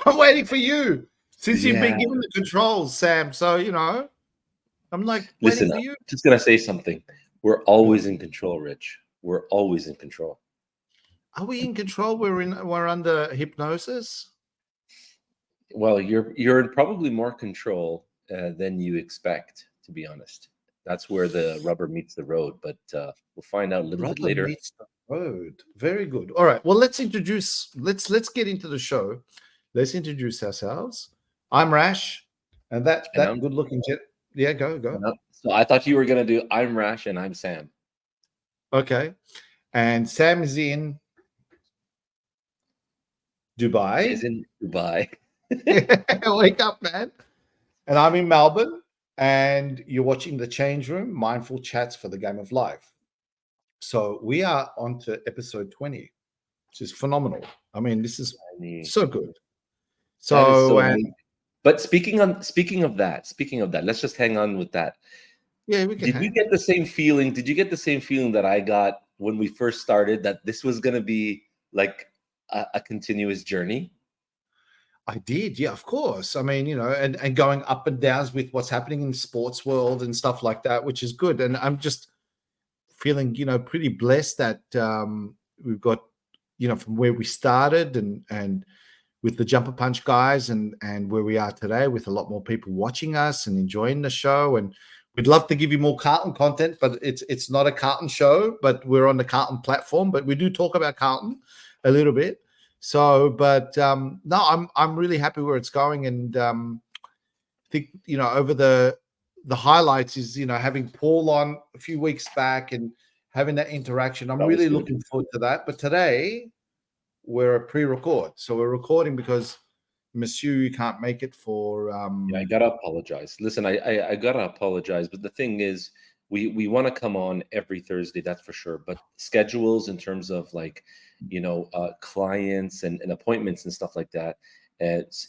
I'm waiting for you since you've been Yeah. given the controls, Sam. So, I'm like waiting Listen, for I'm you. just gonna say something. We're always in control, Rich. We're always in control. Are we in control? We're under hypnosis. Well, you're in probably more control than you expect, to be honest. That's where the rubber meets the road, but we'll find out a little bit Rubber later. meets the road. Very good. All right. Well, let's get into the show. Let's introduce ourselves. I'm Rash, and that And that good looking jet. Yeah, go. so I thought you were gonna do I'm Rash and I'm Sam. Okay. And Sam is in Dubai. Is in Dubai. Wake up, man. And I'm in Melbourne, and you're watching The Change Room, Mindful Chats for the Game of Life. So we are on to episode 20, which is phenomenal. I mean, this is I mean, so good. that is So, so and amazing. But speaking of that, let's just hang on with that. yeah, we can Did you hang. get the same feeling? Did you get the same feeling that I got when we first started, that this was going to be like a continuous journey? I did, yeah, of course. I mean, and going up and downs with what's happening in the sports world and stuff like that, which is good. And I'm just feeling, pretty blessed that we've got, from where we started and with the Jumper Punch guys and where we are today with a lot more people watching us and enjoying the show. And we'd love to give you more Carlton content, but it's not a Carlton show, but we're on the Carlton platform. But we do talk about Carlton a little bit. So, but no, I'm really happy where it's going, and I think over the highlights is having Paul on a few weeks back and having that interaction. I'm That was really good. looking forward to that. But today we're a pre-record, so we're recording because Monsieur you can't make it for. Yeah, I gotta apologize. Listen, I gotta apologize, but the thing is, we want to come on every Thursday, that's for sure. But schedules in terms of like, clients and appointments and stuff like that,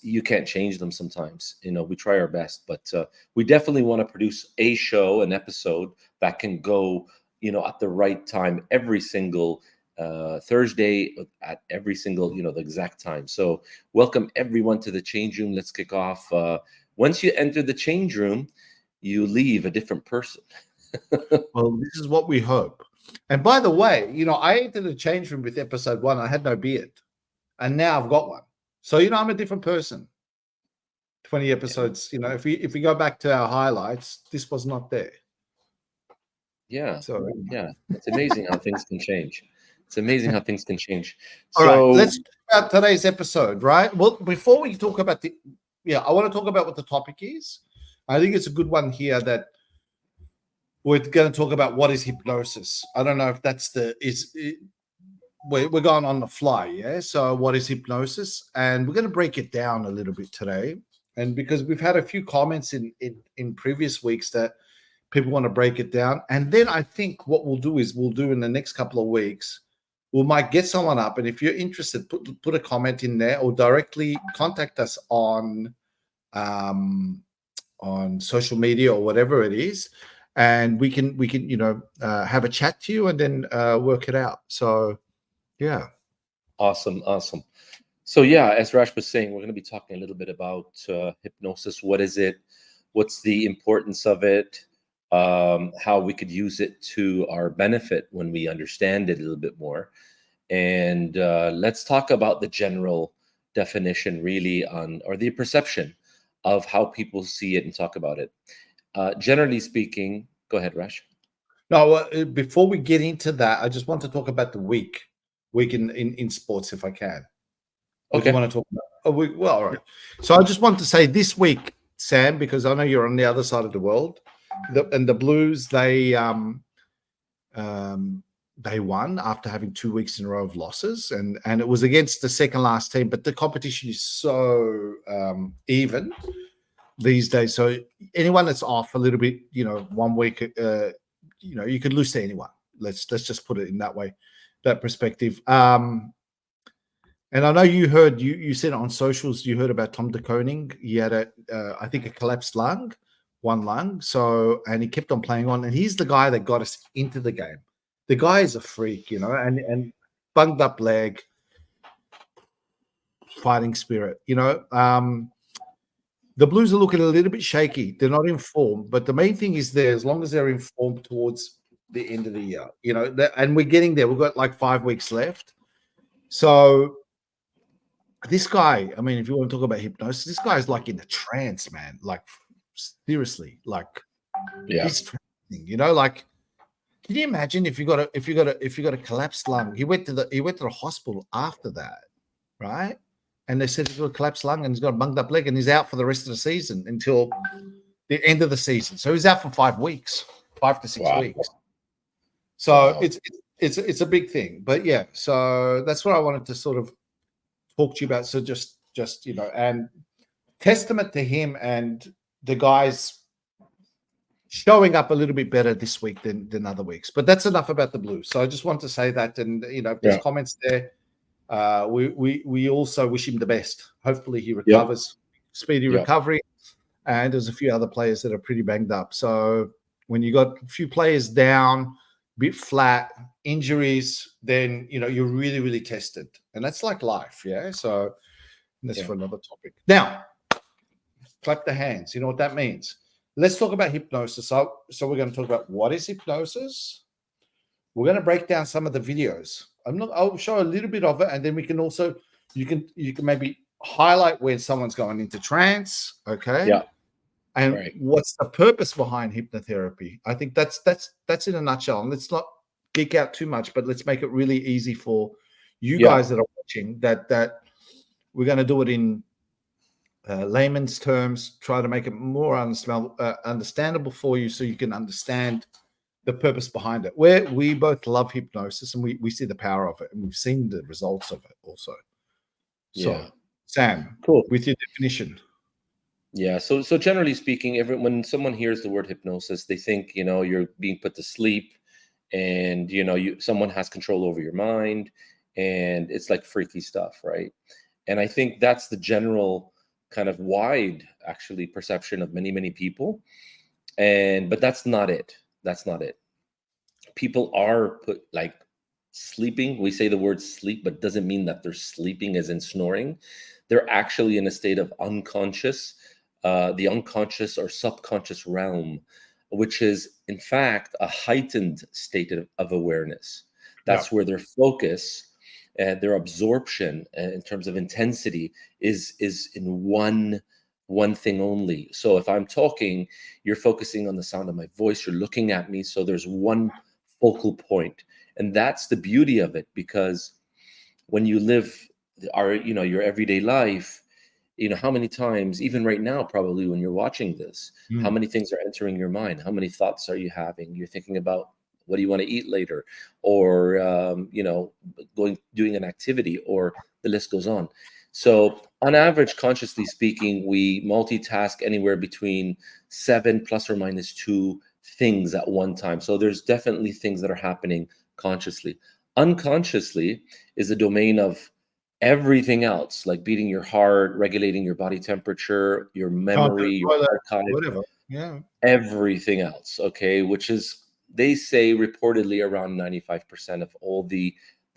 you can't change them sometimes. We try our best, but we definitely want to produce a show, an episode that can go, at the right time every single Thursday at every single, the exact time. So welcome everyone to the change room. Let's kick off. Once you enter the change room, you leave a different person. Well, this is what we hope. And by the way, I entered the change room with episode 1. I had no beard, and now I've got one. So I'm a different person. 20 episodes. If we go back to our highlights, this was not there. Yeah. So Yeah. It's amazing how things can change. It's amazing how things can change. all right, So let's talk about today's episode, right? Well, before we talk about I want to talk about what the topic is. I think it's a good one here that we're going to talk about what is hypnosis. I don't know if that's we're going on the fly, yeah? So what is hypnosis? And we're going to break it down a little bit today. And because we've had a few comments in previous weeks that people want to break it down. And then I think what we'll do in the next couple of weeks, we might get someone up. And if you're interested, put a comment in there or directly contact us on social media or whatever it is. And we can have a chat to you and then work it out. So, yeah. awesome. So yeah, as Rash was saying, we're going to be talking a little bit about hypnosis. What is it? What's the importance of it? How we could use it to our benefit when we understand it a little bit more. And let's talk about the general definition, really, or the perception of how people see it and talk about it. Generally speaking, go ahead, Rash. No, before we get into that, I just want to talk about the week in sports, if I can. What do you Okay. want to talk about? A week? Well, all right. So I just want to say this week, Sam, because I know you're on the other side of the world, and the Blues, they won after having 2 weeks in a row of losses, and it was against the second last team, but the competition is so even these days. So anyone that's off a little bit, 1 week, you could lose to anyone. Let's just put it in that way, that perspective. And I know you heard you said on socials you heard about Tom de Koning. He had I think a collapsed lung, one lung. So and he kept on playing on, and he's the guy that got us into the game. The guy is a freak, and bunged up leg. fighting spirit. The Blues are looking a little bit shaky. They're not informed, but the main thing is there, as long as they're informed towards the end of the year, and we're getting there. We've got like 5 weeks left. So this guy, I mean, if you want to talk about hypnosis, this guy is like in a trance, man. Like seriously, like he's trancing, like can you imagine if you got a collapsed lung? He went to the hospital after that, right? And they said he's got a collapsed lung and he's got a bunged up leg and he's out for the rest of the season until the end of the season. So he's out for 5 weeks, 5 to 6 weeks. So it's a big thing. But yeah, so that's what I wanted to sort of talk to you about. So just and testament to him and the guys showing up a little bit better this week than other weeks. But that's enough about the Blues. So I just want to say that, and if there's comments there, we also wish him the best. Hopefully he recovers, speedy recovery. And there's a few other players that are pretty banged up. So when you got a few players down, a bit flat, injuries, then you're really, really tested. And that's like life, yeah. So that's for another topic. Now, clap the hands. You know what that means? Let's talk about hypnosis. So we're going to talk about what is hypnosis. We're going to break down some of the videos. I'll show a little bit of it, and then we can also you can maybe highlight where someone's going into trance. Okay. Yeah. And what's the purpose behind hypnotherapy? I think that's in a nutshell. And let's not geek out too much, but let's make it really easy for you guys that are watching. That we're going to do it in layman's terms, try to make it more understandable for you so you can understand the purpose behind it. We both love hypnosis and we see the power of it, and we've seen the results of it also. So, Sam, with your definition. Yeah. So generally speaking, when someone hears the word hypnosis, they think, you're being put to sleep and, someone has control over your mind and it's like freaky stuff. Right. And I think that's the general kind of wide actually perception of many, many people. But that's not it. That's not it. People are put like sleeping. We say the word sleep, but doesn't mean that they're sleeping as in snoring. They're actually in a state of unconscious, the unconscious or subconscious realm, which is in fact a heightened state of awareness. That's where their focus and their absorption in terms of intensity is in one thing only. So if I'm talking, you're focusing on the sound of my voice, you're looking at me, so there's one focal point. And that's the beauty of it, because when you live your everyday life, how many times, even right now, probably when you're watching this, how many things are entering your mind? How many thoughts are you having? You're thinking about what do you want to eat later, or doing an activity, or the list goes on. So on average, consciously speaking, we multitask anywhere between 7 plus or minus 2 things at one time. So there's definitely things that are happening consciously. Unconsciously is a domain of everything else, like beating your heart, regulating your body temperature, your memory, your archive, whatever. everything else. Okay, which is, they say, reportedly around 95% of all the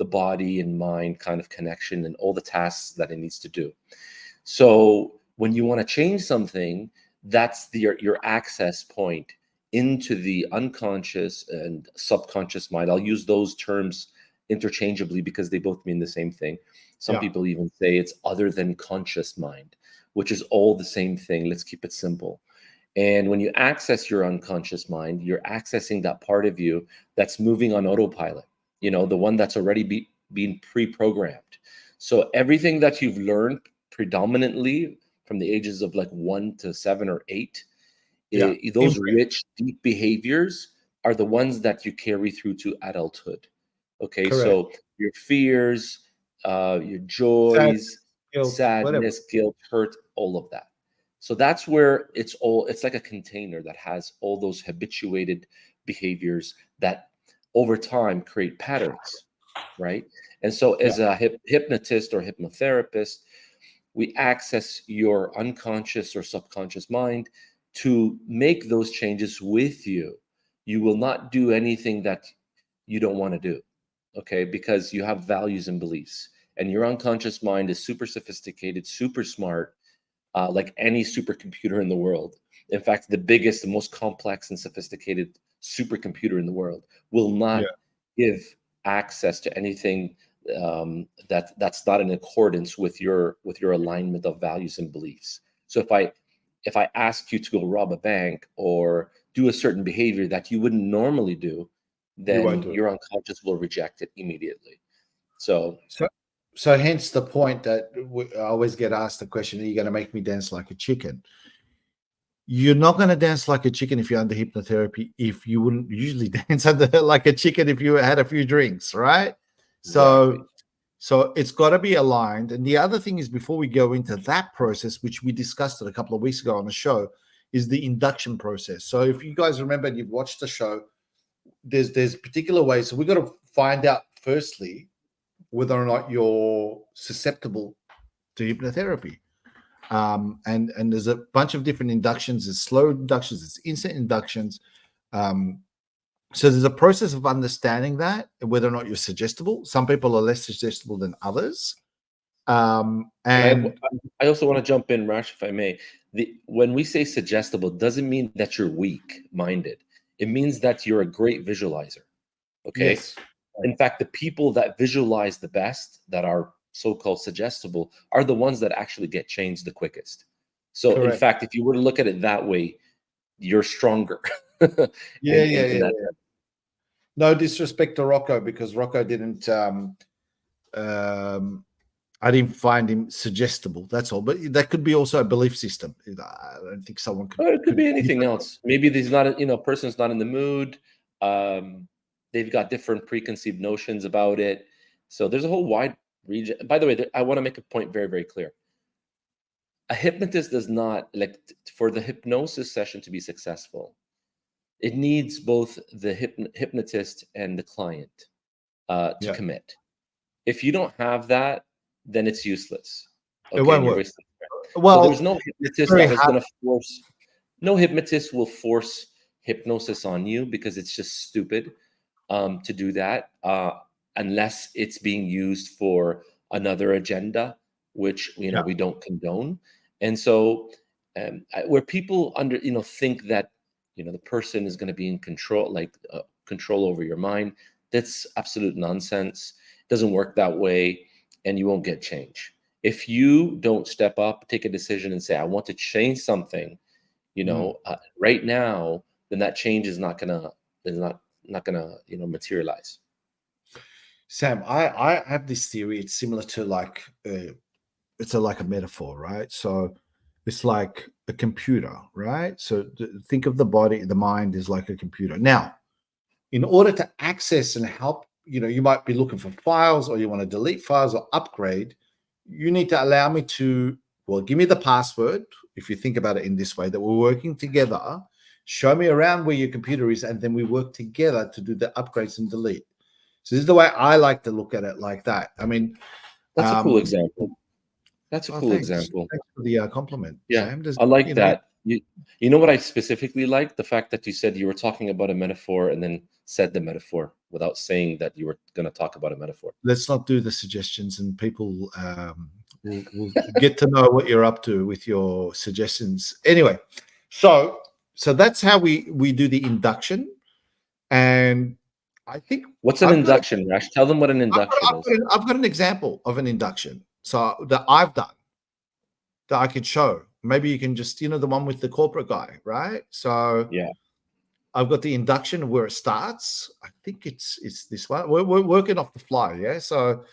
body and mind kind of connection and all the tasks that it needs to do. So when you want to change something, that's your access point into the unconscious and subconscious mind. I'll use those terms interchangeably because they both mean the same thing. Some people even say it's other than conscious mind, which is all the same thing. Let's keep it simple. And when you access your unconscious mind, you're accessing that part of you that's moving on autopilot, the one that's already being pre-programmed. So everything that you've learned predominantly from the ages of like 1 to 7 or 8, those rich, deep behaviors are the ones that you carry through to adulthood. Okay, correct. So your fears, your joys, sadness, guilt, hurt, all of that. So that's where it's like a container that has all those habituated behaviors that over time create patterns, right? And so as a hypnotist or hypnotherapist, we access your unconscious or subconscious mind to make those changes with you. You will not do anything that you don't want to do, okay? Because you have values and beliefs. And your unconscious mind is super sophisticated, super smart, like any supercomputer in the world. In fact, the biggest, the most complex and sophisticated supercomputer in the world will Yeah. not give access to anything that's not in accordance with your alignment of values and beliefs. So if I ask you to go rob a bank or do a certain behavior that you wouldn't normally do, You won't then do it. your unconscious will reject it immediately. So So hence the point that I always get asked the question: are you going to make me dance like a chicken? You're not going to dance like a chicken if you're under hypnotherapy, if you wouldn't usually dance under like a chicken if you had a few drinks, right? exactly. So it's got to be aligned. And the other thing is, before we go into that process, which we discussed it a couple of weeks ago on the show, is the induction process. So if you guys remember and you've watched the show, there's particular ways. So we've got to find out firstly whether or not you're susceptible to hypnotherapy. And there's a bunch of different inductions. There's slow inductions, there's instant inductions. So there's a process of understanding that, whether or not you're suggestible. Some people are less suggestible than others. And And I also want to jump in, Rash, if I may. When we say suggestible, doesn't mean that you're weak-minded. It means that you're a great visualizer. Okay. yes, In fact, the people that visualize the best, that are so-called suggestible, are the ones that actually get changed the quickest. So, in correct. fact, if you were to look at it that way, you're stronger. Yeah, In that sense. No disrespect to Rocco, because Rocco didn't. I didn't find him suggestible. That's all. But that could be also a belief system. I don't think someone could. Or it could be anything else. Maybe there's not, person's not in the mood. They've got different preconceived notions about it. So there's a whole wide region. By the way, I want to make a point very, very clear. A hypnotist does not, like, for the hypnosis session to be successful, it needs both the hypnotist and the client to commit. If you don't have that, then it's useless. It Okay, won't and you're work. wasting time. So Well, there's no hypnotist very that is hard. going to force. No hypnotist will force hypnosis on you, because it's just stupid to do that, unless it's being used for another agenda, which we don't condone. And so, where people think that the person is going to be in control, like control over your mind, that's absolute nonsense. It doesn't work that way, and you won't get change if you don't step up, take a decision, and say, I want to change something, right now. Then that change is not gonna materialize. Sam, I have this theory. It's similar to like it's like a metaphor, right? So it's like a computer, right? So think of the body, the mind is like a computer. Now, in order to access and help, you might be looking for files, or you want to delete files or upgrade. You need to allow me to, well, give me the password. If you think about it in this way, that we're working together, show me around where your computer is, and then we work together to do the upgrades and delete. So this is the way I like to look at it, like that. I mean, That's a cool example. That's a oh, cool thanks. example. Thanks for the compliment, Yeah, Sam. Does I like that. You know what I specifically like? The fact that you said you were talking about a metaphor and then said the metaphor without saying that you were going to talk about a metaphor. Let's not do the suggestions, and people will get to know what you're up to with your suggestions. Anyway, so that's how we do the induction, and I think What's an induction, Rash? Tell them what an induction is. I've got an example of an induction, so that I've done, that I can show. Maybe you can just, the one with the corporate guy, right? So Yeah. I've got the induction where it starts. I think it's this one. We're working off the fly, yeah. So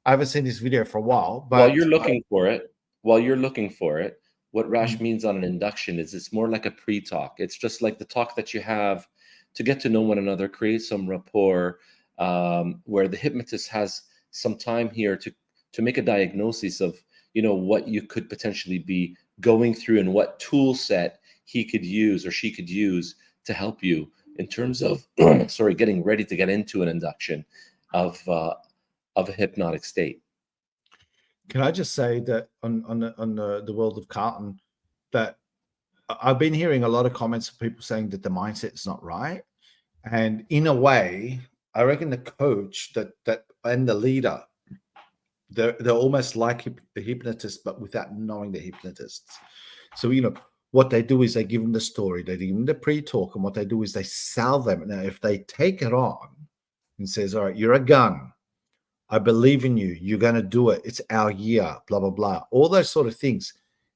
I haven't seen this video for a while, but While you're looking for it, what Rash means on an induction is it's more like a pre-talk. It's just like the talk that you have to get to know one another, create some rapport, where the hypnotist has some time here to make a diagnosis of what you could potentially be going through, and what tool set he could use or she could use to help you in terms of getting ready to get into an induction of a hypnotic state. can I just say that on the world of Carlton, that I've been hearing a lot of comments of people saying that the mindset is not right, and in a way, I reckon the coach that and the leader They're almost like the hypnotists, but without knowing they're hypnotists. So, you know, what they do is they give them the story, they give them the pre-talk, and what they do is they sell them. Now, if they take it on and says, all right, you're a gun, I believe in you, you're going to do it, it's our year, blah, blah, blah, all those sort of things.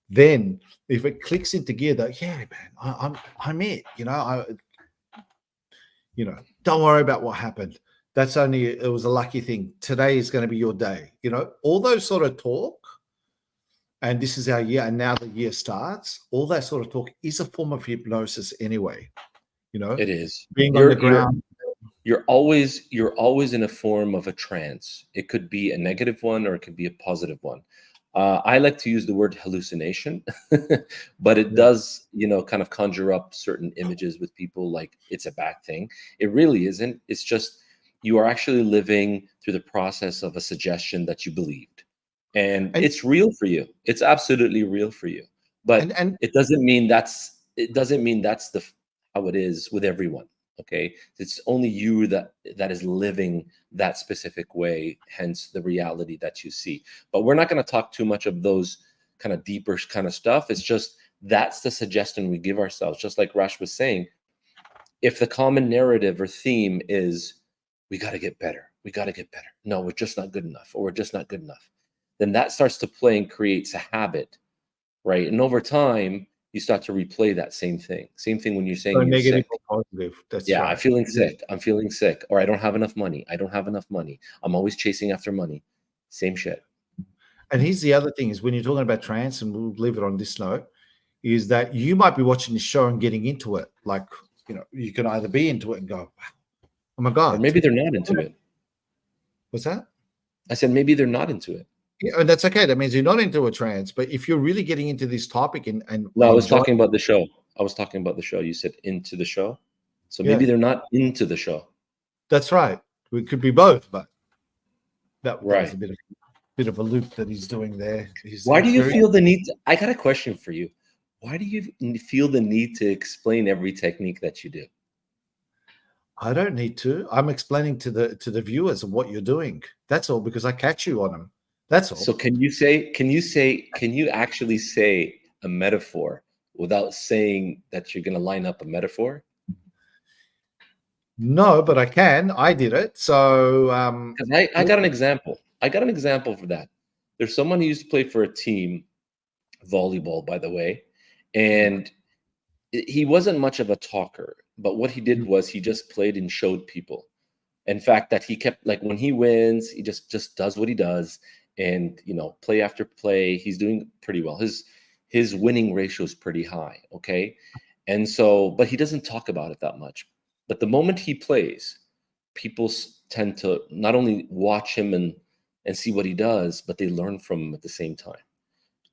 Then if it clicks into gear, that, yeah, man, I'm it, you know, don't worry about what happened. It was a lucky thing. Today is going to be your day. You know, all those sort of talk, and this is our year, and now the year starts. All that sort of talk is a form of hypnosis anyway. You know, It is. being on the ground. You're always in a form of a trance. It could be a negative one or it could be a positive one. I like to use the word hallucination, but it does, kind of conjure up certain images with people like it's a bad thing. It really isn't. It's just you are actually living through the process of a suggestion that you believed. And it's real for you. It's absolutely real for you. But it doesn't mean that's the how it is with everyone. Okay, it's only you that is living that specific way, hence the reality that you see. But we're not going to talk too much of those kind of deeper kind of stuff. It's just that's the suggestion we give ourselves. Just like Rash was saying, if the common narrative or theme is we got to get better, no, we're just not good enough, or we're just not good enough, then that starts to play and creates a habit, right? And over time, you start to replay that same thing. Same thing when you're saying you're negative sick. or positive. That's Yeah, right. I'm feeling sick. I'm feeling sick. Or I don't have enough money. I don't have enough money. I'm always chasing after money. Same shit. And here's the other thing is when you're talking about trance, and we'll leave it on this note, is that you might be watching the show and getting into it. Like, you can either be into it and go, oh my God. Or maybe they're not into it. What's that? I said, maybe they're not into it. Yeah, and that's okay. That means you're not into a trance. But if you're really getting into this topic and no, I was talking about the show. You said into the show. So maybe they're not into the show. That's right. It could be both, but that right. was a bit of a loop that he's doing there. Why do you feel the need I got a question for you. Why do you feel the need to explain every technique that you do? I don't need to. I'm explaining to the viewers of what you're doing. That's all, because I catch you on them. That's all. So can you actually say a metaphor without saying that you're going to line up a metaphor? No, but I can. I did it. So I got an example. I got an example for that. There's someone who used to play for a team, volleyball, by the way, and he wasn't much of a talker, but what he did was he just played and showed people. In fact, that he kept, like, when he wins, he just does what he does, and play after play, he's doing pretty well. His winning ratio is pretty high. Okay, and so, but he doesn't talk about it that much. But the moment he plays, people tend to not only watch him and see what he does, but they learn from him at the same time.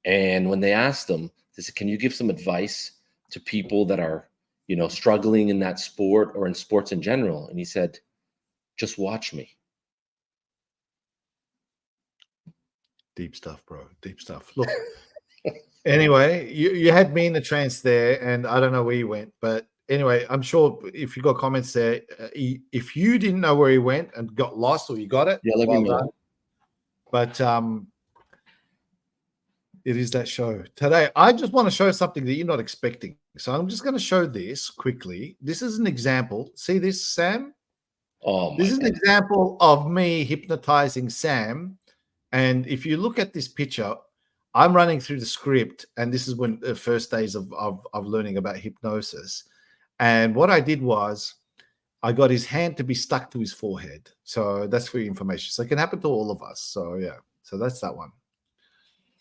And when they asked him, they said, can you give some advice to people that are, struggling in that sport or in sports in general? And he said, just watch me. Deep stuff, bro. Deep stuff. Look, anyway, you had me in the trance there, and I don't know where you went, but anyway, I'm sure if you got comments there, if you didn't know where he went and got lost, or you got it, yeah, let me know. But it is that show today. I just want to show something that you're not expecting. So I'm just going to show this quickly. This is an example. See this, Sam? Oh, this is an example of me hypnotizing Sam. And if you look at this picture, I'm running through the script, and this is when the first days of learning about hypnosis. And what I did was I got his hand to be stuck to his forehead. So that's for your information. So it can happen to all of us. So yeah. So that's that one.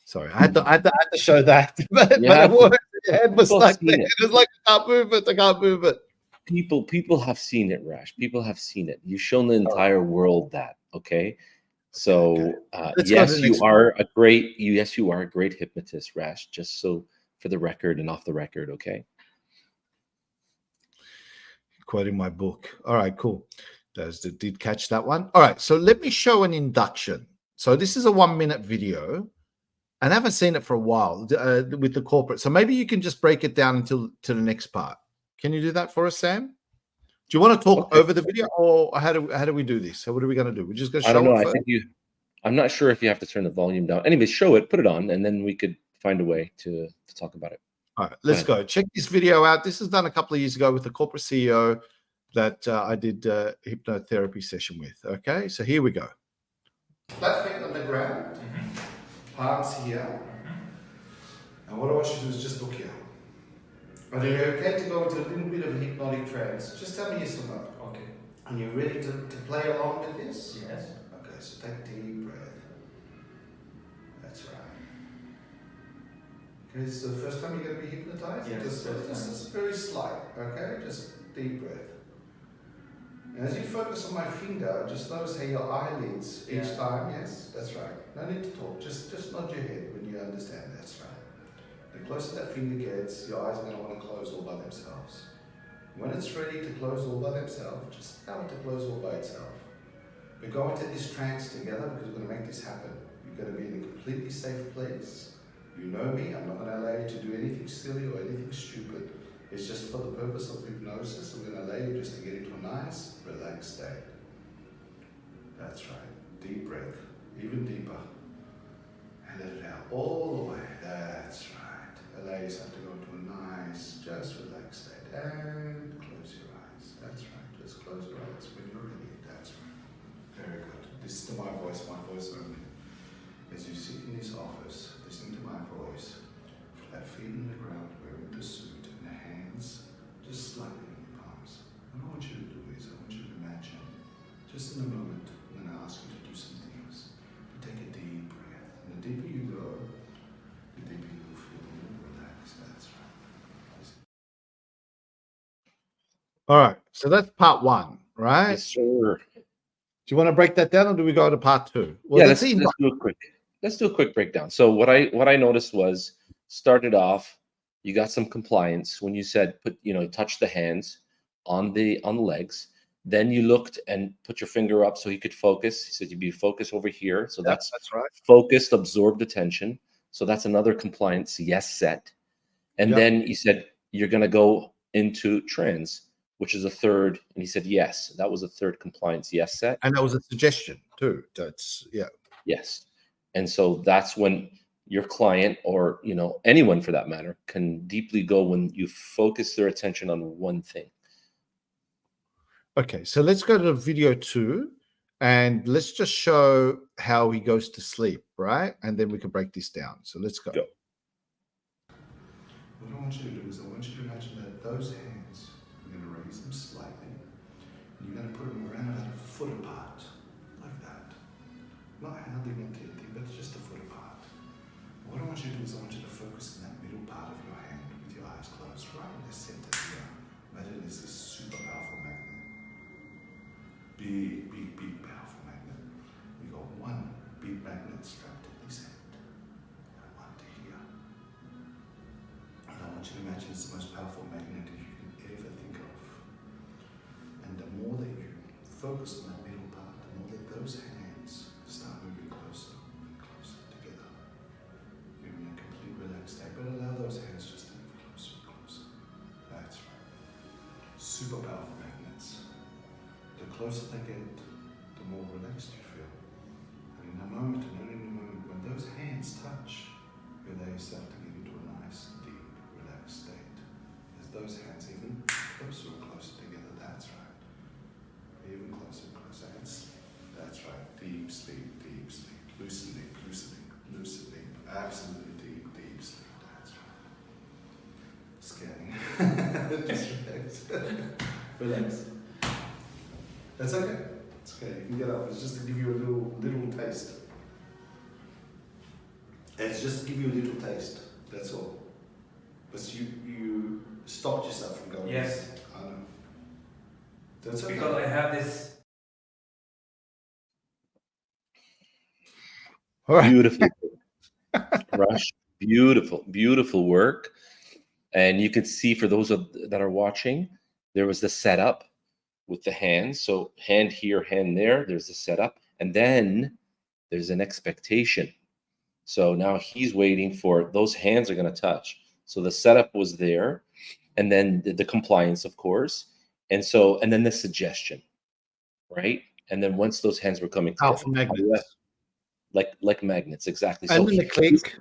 Sorry, I had to show that, but it was stuck there. It was like, I can't move it. I can't move it. People have seen it, Rash. People have seen it. You've shown the entire world that. Okay. So yes, you are a great hypnotist, Rash. Just so for the record and off the record, okay. Quoting my book. All right, cool. Did catch that one. All right, so let me show an induction. So this is a 1-minute video, and I haven't seen it for a while with the corporate. So maybe you can just break it down to the next part. Can you do that for us, Sam? Do you want to talk over the video, or how do we do this? So what are we going to do? We're just going to show it. I don't know. First? I'm not sure if you have to turn the volume down. Anyways, show it, put it on, and then we could find a way to talk about it. All right, let's go. Check this video out. This was done a couple of years ago with a corporate CEO that I did a hypnotherapy session with. Okay, so here we go. Flat feet on the ground, palms here. And what I want you to do is just look here. Are you okay to go into a little bit of a hypnotic trance? Just tell me yes or no. Okay. And you ready to play along with this? Yes. Okay, so take a deep breath. That's right. Okay, this is the first time you're going to be hypnotized? Yes, Just very slight, okay? Just deep breath. And as you focus on my finger, just notice how your eyelids each time, yes, that's right. No need to talk, just nod your head when you understand that's right. The closer that finger gets, your eyes are going to want to close all by themselves. When it's ready to close all by themselves, just allow it to close all by itself. We're going into this trance together because we're going to make this happen. You're going to be in a completely safe place. You know me, I'm not going to allow you to do anything silly or anything stupid. It's just for the purpose of hypnosis. I'm going to allow you just to get into a nice, relaxed state. That's right. Deep breath, even deeper. And let it out all the way. That's right. Allow yourself to go into a nice, just relaxed state. And close your eyes. That's right. Just close your eyes when you're ready. That's right. Very good. Listen to my voice only. As you sit in this office, listening to my voice, flat feet in the ground, wearing the suit, and the hands just slightly in your palms. What I want you to do is, I want you to imagine, just in a moment, I'm going to ask you to do some things. You take a deep breath, and the deeper you go, the deeper you'll feel more relaxed. That's right. All right, so that's part one, right? Yes, sir. Do you want to break that down, or do we go to part two? Well, Yeah, let's do a quick. Let's do a quick breakdown. So what I noticed was, started off, you got some compliance when you said touch the hands on the legs. Then you looked and put your finger up so you could focus. You said you'd be focused over here. So that's right. Focused, absorbed attention. So that's another compliance yes set. And then you said you're going to go into trance, which is a third. And he said yes. That was a third compliance yes set. And that was a suggestion too. That's Yes. And so that's when your client, or anyone for that matter, can deeply go when you focus their attention on one thing. Okay, so let's go to video 2 and let's just show how he goes to sleep, right? And then we can break this down. So let's go. What I want you to do is I want you to imagine that those hands, you're going to raise them slightly, and you're going to put them around about a foot apart, like that. Not holding into anything, but just a foot apart. What I want you to do is I want you to focus on that middle part of your hand with your eyes closed, right in the center here. Imagine it's this super powerful magnet. Big, big, big powerful magnet. We got one big magnet strapped to this end, and one to here. And I want you to imagine it's the most powerful magnet you can ever think of. And the more that you focus on that middle part, the more that those hands start moving closer and closer together. You're in a complete relaxed state, but allow those hands just to move closer and closer. That's right. Super powerful magnets. The closer they get, the more relaxed you feel. And in a moment, and only in a moment, when those hands touch, you allow yourself to get into a nice, deep, relaxed state. As those hands even closer and closer together, that's right. Even closer and closer. That's right. Deep sleep, deep sleep. Lucid sleep, lucid sleep, lucid sleep. Absolutely deep, deep sleep. That's right. Scanning. Just relax. Relax. That's okay. It's okay. You can get up. It's just to give you a little taste. It's just to give you a little taste. That's all. But you stopped yourself from going. Yes. I know. That's okay. Because I have this. All right. Beautiful, Rush. Beautiful work. And you can see, for those that are watching, there was the setup with the hands. So hand here, hand there. There's the setup, and then there's an expectation. So now he's waiting for those hands are going to touch. So the setup was there, and then the compliance, of course, and then the suggestion, right? And then once those hands were coming together, Powerful magnets. like magnets, exactly. And So then the click,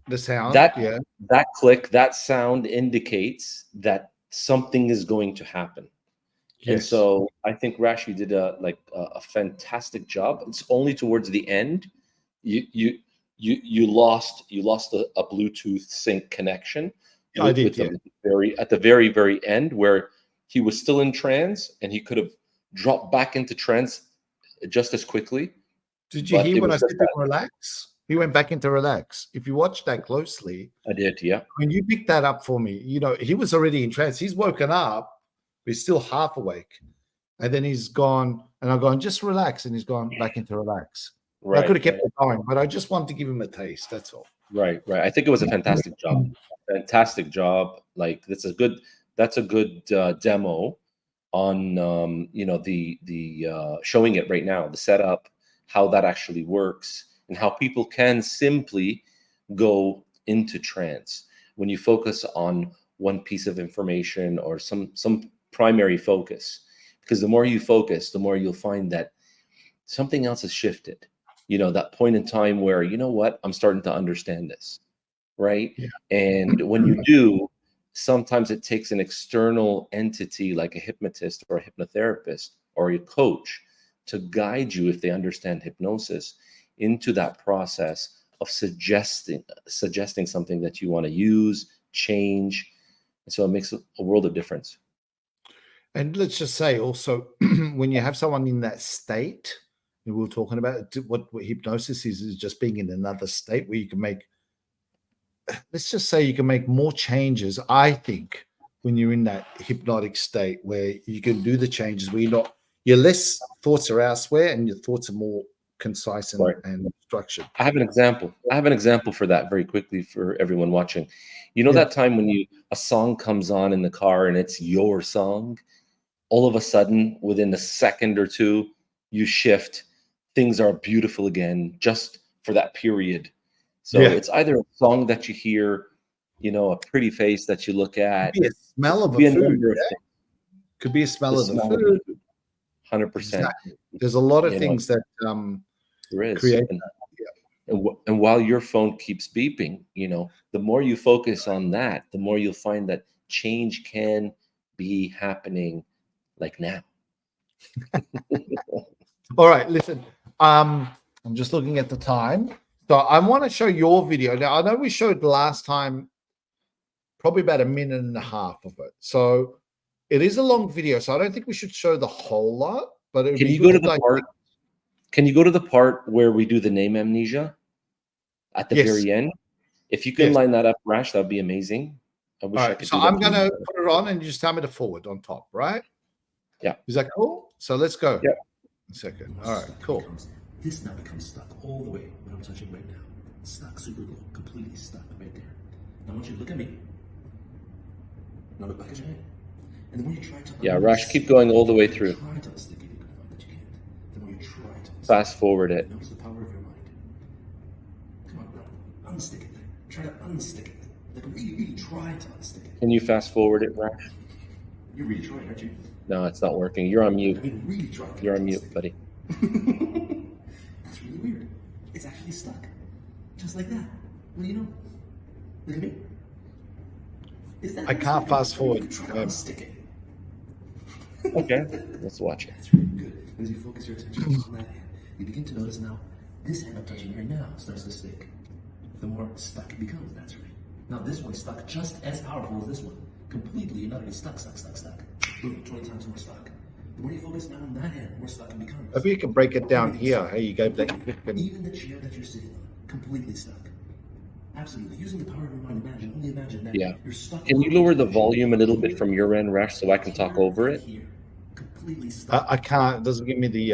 the sound, that yeah. that click, that sound indicates that something is going to happen. And Yes. so I think Rashi did a fantastic job. It's only towards the end you lost a Bluetooth sync connection I did, with yeah. them at the very end, where he was still in trance and he could have dropped back into trance just as quickly. Did you But hear it when I was just said to that him relax? He went back into relax. If you watch that closely, I did, yeah. when you picked that up for me, he was already in trance. He's woken up, but he's still half awake. And then he's gone, and I've gone, just relax. And he's gone back into relax. And I could Right, have kept it going, but I just wanted to give him a taste. That's all. right. I think it was a fantastic job. Fantastic job. Like that's a good demo on the showing it right now, the setup, how that actually works, and how people can simply go into trance when you focus on one piece of information or some primary focus. Because the more you focus, the more you'll find that something else has shifted. That point in time where, you know what, I'm starting to understand this, right? Yeah. And when you do, sometimes it takes an external entity like a hypnotist or a hypnotherapist or a coach to guide you, if they understand hypnosis, into that process of suggesting something that you want to use, change. And so it makes a world of difference. And let's just say also, when you have someone in that state, we were talking about what hypnosis is just being in another state where you can make, let's just say you can make more changes, I think, when you're in that hypnotic state where you can do the changes where your less thoughts are elsewhere and your thoughts are more concise Right. and structured. I have an example for that very quickly for everyone watching. Yeah. That time when a song comes on in the car and it's your song, all of a sudden, within a second or two, you shift. Things are beautiful again, just for that period. So Yeah. it's either a song that you hear, a pretty face that you look at. Could be a smell Could of a be a food. number of Yeah? things. Could be a smell The of the smell of food. the food, 100%. Exactly. There's a lot of You know, things that there is. create And, that. and while your phone keeps beeping, the more you focus on that, the more you'll find that change can be happening like now. All right, listen. I'm just looking at the time. So I want to show your video. Now I know we showed last time probably about a minute and a half of it. So it is a long video. So I don't think we should show the whole lot, but it would Can be you go good to to the part? Can you go to the part where we do the name amnesia at the Yes. very end? If you can Yes. line that up, Rash, that'd be amazing. I wish All I right. could So do that. I'm gonna put it on and you just tell me to forward on top, right? Yeah. Is that cool? So let's go. Yeah. A second. All right, cool. This now becomes stuck all the way, what I'm touching right now. Stuck, super low, completely stuck right there. Now I want you to look at me. Now look back at your head. And the more you try to Yeah, Rash, keep going all the way through. try to unstick it, you can find that you can't. The more you try to Fast forward it. notice the power of your mind. Come on, now, unstick it. Try to unstick it. Like really, really try to unstick it. Can you fast forward it, Rash? You're really trying, aren't you? No, it's not working. You're on mute. I mean, really try. You're on mute, buddy. That's really weird. It's actually stuck. Just like that. What do you know? Look at me. Is that I can't fast forward. Try to unstick it. Okay, let's watch it. That's really good. And as you focus your attention on that hand, you begin to notice now, this hand I'm touching right now starts to stick. The more stuck it becomes, that's right. Now this one's stuck just as powerful as this one. Completely and utterly stuck. Boom, 20 times more stuck. The more you focus down on that hand, the more stuck it becomes. Maybe you can break it down here. Hey, you gave that. Even the chair that you're sitting on, completely stuck. Absolutely. Using the power of your mind, only imagine that Yeah. you're stuck. Can you lower the volume a little bit from your end, Rash, so I can talk over it? Here, completely stuck. I can't. It doesn't give me the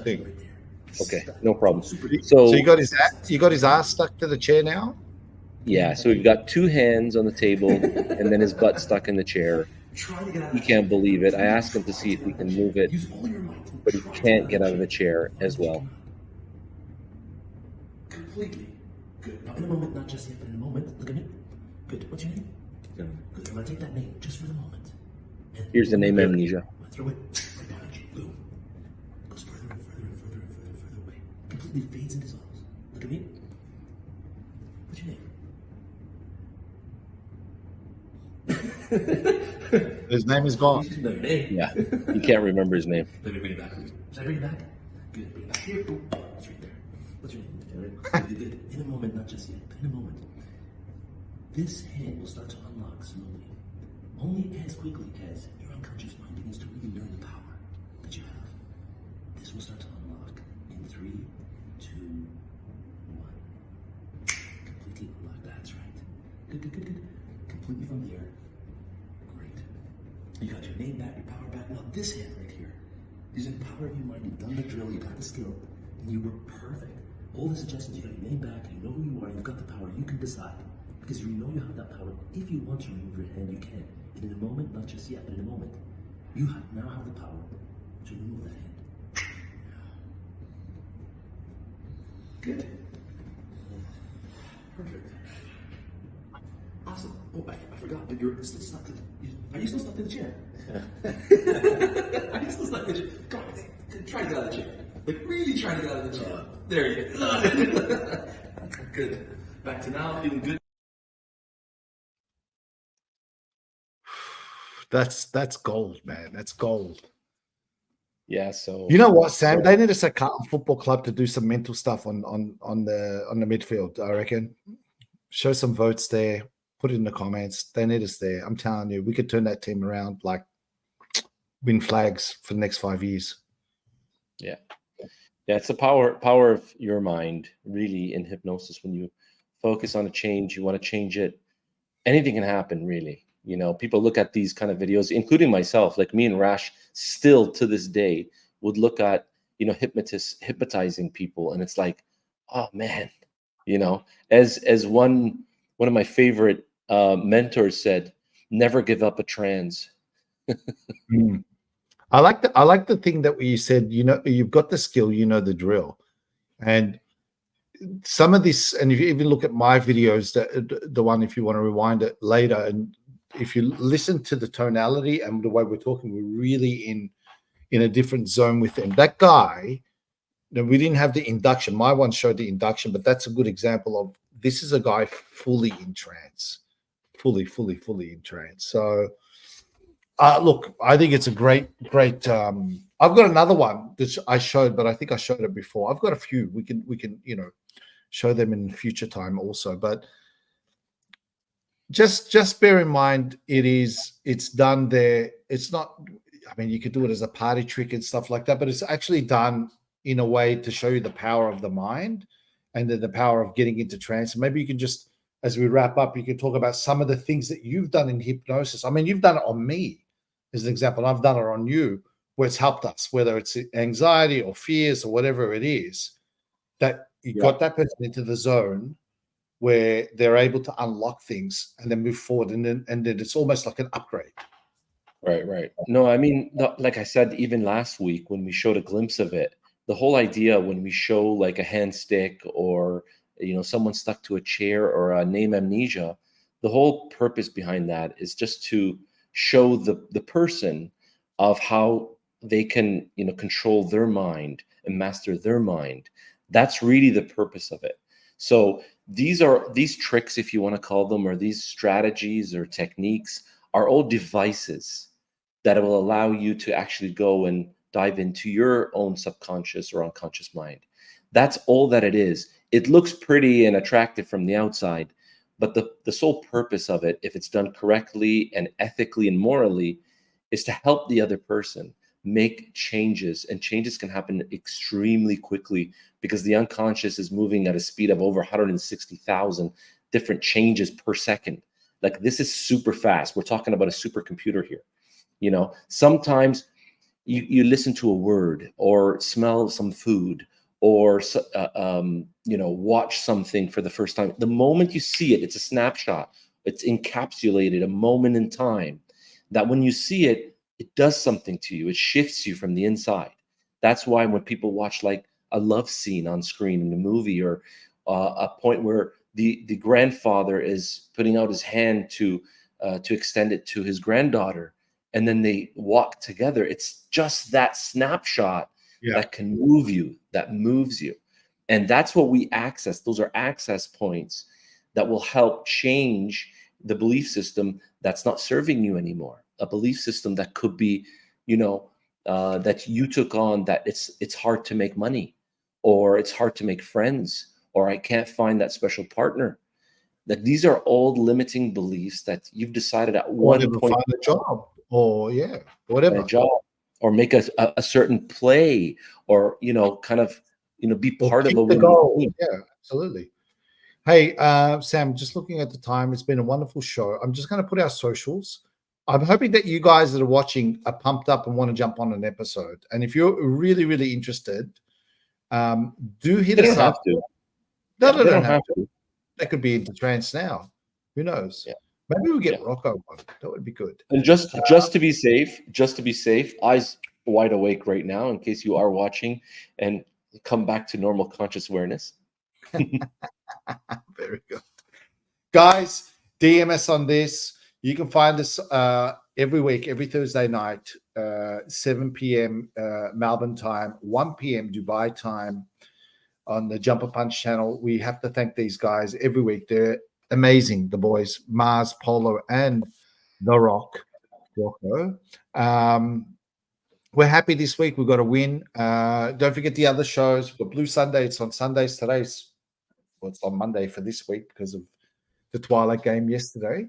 thing. Okay, no problem. So So you got his ass stuck to the chair now. yeah, so we've got two hands on the table and then his butt stuck in the chair. Try to get out He can't believe it. I asked him to see if he can move it, Use all your might. but he can't get out of the chair as well. Completely. Good. Now in a moment, not just yet, but in a moment. Look at me. Good. What's your name? Good. I'm gonna take that name just for the moment. And Here's the name amnesia. I'm gonna throw it right behind you. Boom. Goes further and further and further and further and further away. quickly fades and dissolves. Look at me. What's your name? His name is gone. You should know your name. Yeah, you can't remember his name. Let me bring it back. Should I bring it back? Good. Bring it back here. Boom. It's right there. What's your name? Good, good. In a moment, not just yet, but in a moment. This hand will start to unlock slowly. Only as quickly as your unconscious mind begins to really learn the power that you have. This will start to unlock in 3, 2, 1. Completely unlock. That's right. Good, good, good, good. Completely from there. Great. You got your name back, your power back. Now this hand right here. Using the power of your mind, you've done the drill, you got the skill, and you were perfect. All the suggestions, you got your name back, you know who you are, you've got the power, you can decide. Because you know you have that power. If you want to remove your hand, you can. And in a moment, not just yet, but in a moment, you now have the power to remove that hand. Good. Perfect. Awesome. Oh, I forgot, but you're still stuck to are you still stuck in the chair? Are you still stuck in the chair? Come on, try to get out of the chair. Like, really try to get out of the chair. There you go. Good. Back to now, feeling good. That's gold, man. That's gold. Yeah, so You know what, Sam? They need a Carlton Football Club to do some mental stuff on the midfield. I reckon. Show some votes there. Put it in the comments. They need us there. I'm telling you, we could turn that team around. Like, win flags for the next 5 years. yeah, it's the power of your mind, really, in hypnosis. When you focus on a change, you want to change it. Anything can happen, really. You know, people look at these kind of videos, including myself, like me and Rash, still to this day would look at, you know, hypnotizing people, and it's like, oh man, you know, as one of my favorite mentors said, never give up a trance. Mm. I like the thing that you said, you know, you've got the skill, you know, the drill. And some of this, and if you even look at my videos, the one, if you want to rewind it later, and if you listen to the tonality and the way we're talking, we're really in a different zone with them. That guy, we didn't have the induction. My one showed the induction, but that's a good example of this is a guy fully in trance, fully in trance. So, look, I think it's a great. I've got another one that I showed, but I think I showed it before. I've got a few. We can you know, show them in future time also. But just bear in mind, it's done there. It's not. I mean, you could do it as a party trick and stuff like that, but it's actually done in a way to show you the power of the mind and then the power of getting into trance. And maybe you can just, as we wrap up, you can talk about some of the things that you've done in hypnosis. I mean, you've done it on me as an example. I've done it on you where it's helped us, whether it's anxiety or fears or whatever it is, that you got that person into the zone where they're able to unlock things and then move forward. And then it's almost like an upgrade. Right. No, I mean, like I said, even last week when we showed a glimpse of it, the whole idea when we show like a hand stick or, you know, someone stuck to a chair or a name amnesia, the whole purpose behind that is just to show the person of how they can, you know, control their mind and master their mind. That's really the purpose of it. So these tricks, if you want to call them, or these strategies or techniques, are all devices that will allow you to actually go and dive into your own subconscious or unconscious mind. That's all that it is. It looks pretty and attractive from the outside, but the sole purpose of it, if it's done correctly and ethically and morally, is to help the other person make changes. And changes can happen extremely quickly because the unconscious is moving at a speed of over 160,000 different changes per second. Like, this is super fast. We're talking about a supercomputer here. You know, sometimes you listen to a word or smell some food or, you know, watch something for the first time. The moment you see it, it's a snapshot. It's encapsulated, a moment in time that when you see it, it does something to you. It shifts you from the inside. That's why when people watch like a love scene on screen in a movie, or a point where the grandfather is putting out his hand to extend it to his granddaughter, and then they walk together, it's just that snapshot that can move you, that moves you. And that's what we access. Those are access points that will help change the belief system that's not serving you anymore. A belief system that could be, that you took on, that it's hard to make money, or it's hard to make friends, or I can't find that special partner. That these are all limiting beliefs that you've decided at Or one never point find a job, or find whatever. a job, or make a certain play, or kind of be Or part of kick a the winning goal. team. Yeah, absolutely. Hey, Sam, just looking at the time, it's been a wonderful show. I'm just going to put our socials. I'm hoping that you guys that are watching are pumped up and want to jump on an episode. And if you're really, really interested, do hit They us don't have up. to. No, Yeah, they they don't don't have have to. to. They could be into trance now. Who knows? Yeah. Maybe we'll get Yeah. Rocco on. That would be good. And just to be safe, eyes wide awake right now, in case you are watching, and come back to normal conscious awareness. Very good. Guys, DM us on this. You can find us every week, every Thursday night, 7 p.m. Melbourne time, 1 p.m. Dubai time on the Jumper Punch channel. We have to thank these guys every week. They're amazing, the boys, Mars, Polo, and The Rocco. We're happy this week. We've got a win. Don't forget the other shows. We've got Blue Sunday. It's on Sundays. It's on Monday for this week because of the Twilight game yesterday.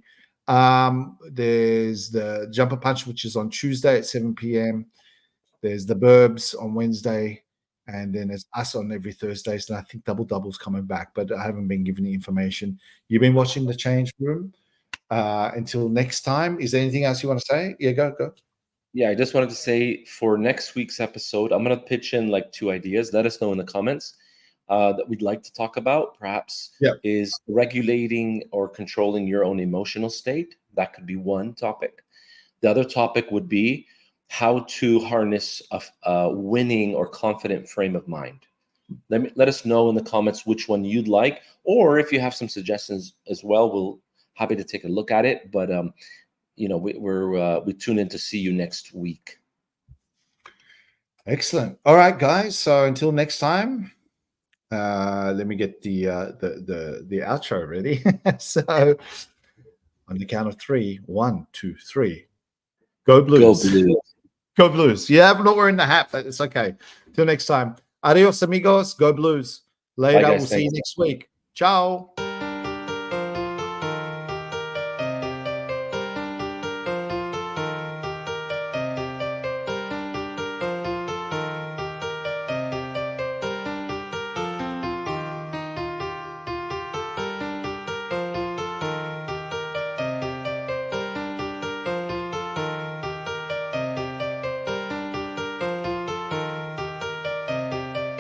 There's the Jumper Punch, which is on Tuesday at 7 p.m. There's the Burbs on Wednesday. And then there's us on every Thursday. So I think Double Double's coming back, but I haven't been given the information. You've been watching The Change Room. Until next time, is there anything else you want to say? Yeah, go. Yeah, I just wanted to say for next week's episode, I'm going to pitch in like 2 ideas. Let us know in the comments that we'd like to talk about. Perhaps is regulating or controlling your own emotional state. That could be one topic. The other topic would be how to harness a winning or confident frame of mind. Let us know in the comments which one you'd like, or if you have some suggestions as well, we'll happy to take a look at it. But we tune in to see you next week. Excellent. All right, guys. So until next time, let me get the outro ready. So on the count of 3, 1, 2, 3. Go Blues. Go Blues. Go Blues. Yeah, I'm not wearing the hat, but it's okay. Till next time. Adios, amigos. Go Blues. Later. Bye, guys. We'll see you next week. Ciao.